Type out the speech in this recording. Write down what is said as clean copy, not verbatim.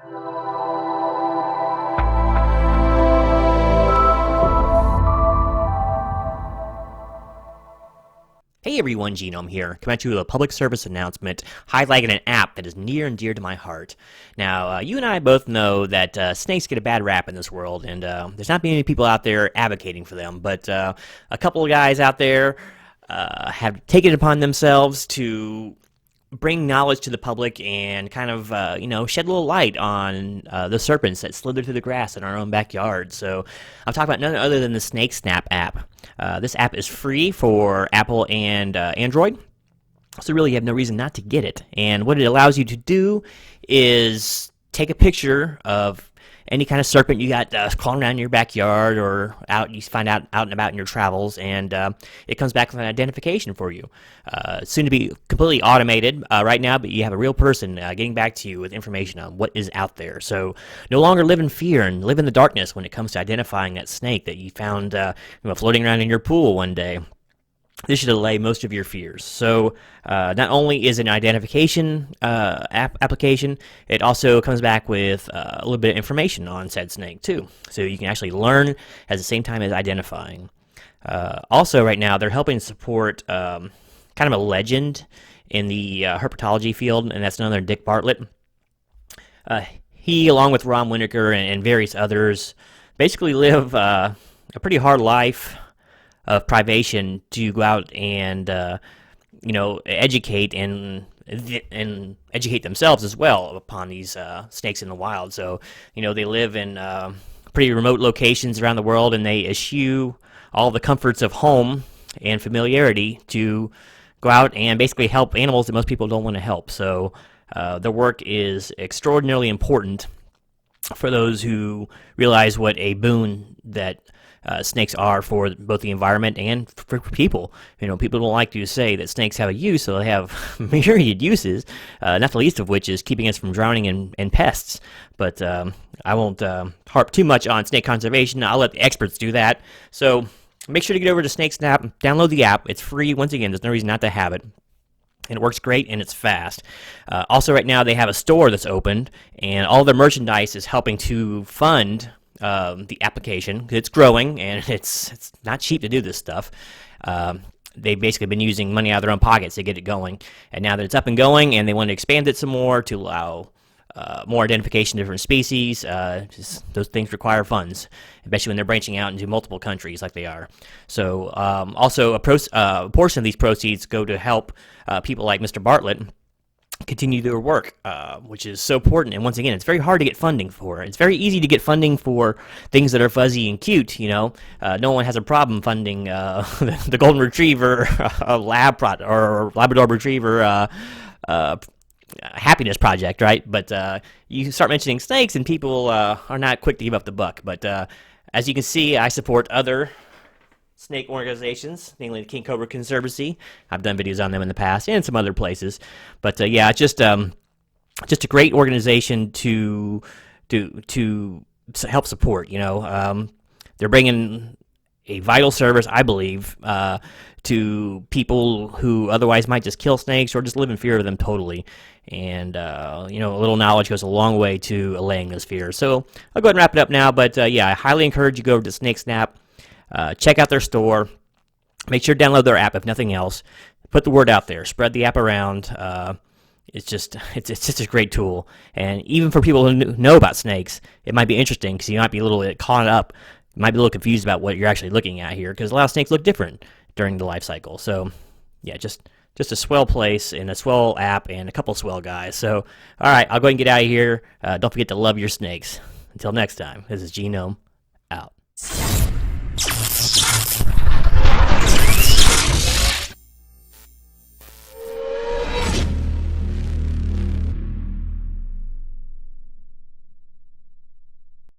Hey everyone, Genome here, coming at you with a public service announcement highlighting an app that is near and dear to my heart. Now, you and I both know that snakes get a bad rap in this world, and there's not many people out there advocating for them, but a couple of guys out there have taken it upon themselves to bring knowledge to the public and kind of, shed a little light on the serpents that slither through the grass in our own backyard. So I'm talking about none other than the SnakeSnap app. This app is free for Apple and Android, so really you have no reason not to get it. And what it allows you to do is take a picture of any kind of serpent you got crawling around in your backyard or you find out and about in your travels, and it comes back with an identification for you. Soon to be completely automated right now, but you have a real person getting back to you with information on what is out there. So no longer live in fear and live in the darkness when it comes to identifying that snake that you found floating around in your pool one day. This should allay most of your fears. So not only is it an identification application, it also comes back with a little bit of information on said snake too. So you can actually learn at the same time as identifying. Also right now they're helping support kind of a legend in the herpetology field, and that's none other than Dick Bartlett. He, along with Ron Winokur and various others, basically live a pretty hard life of privation to go out and educate and educate themselves as well upon these snakes in the wild. So they live in pretty remote locations around the world, and they eschew all the comforts of home and familiarity to go out and basically help animals that most people don't want to help. So their work is extraordinarily important for those who realize what a boon that snakes are for both the environment and for people. People don't like to say that snakes have a use, so they have myriad uses, not the least of which is keeping us from drowning in pests. But I won't harp too much on snake conservation. I'll let the experts do that. So make sure to get over to SnakeSnap, download the app. It's free. Once again, there's no reason not to have it. And it works great, and it's fast. Also, right now, they have a store that's opened, and all their merchandise is helping to fund the application. It's growing, and it's not cheap to do this stuff. They've basically been using money out of their own pockets to get it going, and now that it's up and going, and they want to expand it some more to allow more identification of different species, those things require funds, especially when they're branching out into multiple countries like they are. So also a portion of these proceeds go to help people like Mr. Bartlett continue their work, which is so important. And once again, it's very hard to get funding for. It's very easy to get funding for things that are fuzzy and cute. No one has a problem funding the golden retriever lab or Labrador retriever happiness project, right? But you start mentioning snakes, and people are not quick to give up the buck. But as you can see, I support other snake organizations, namely the King Cobra Conservancy. I've done videos on them in the past and some other places. But yeah, just a great organization to help support. They're bringing a vital service, I believe, to people who otherwise might just kill snakes or just live in fear of them totally. And a little knowledge goes a long way to allaying those fears. So I'll go ahead and wrap it up now. But yeah, I highly encourage you to go over to SnakeSnap. Check out their store. Make sure to download their app if nothing else. Put the word out there. Spread the app around. It's just a great tool. And even for people who know about snakes, it might be interesting because you might be a little caught up. You might be a little confused about what you're actually looking at here because a lot of snakes look different during the life cycle. So yeah, just a swell place and a swell app and a couple swell guys. So all right, I'll go ahead and get out of here. Don't forget to love your snakes. Until next time, this is Genome.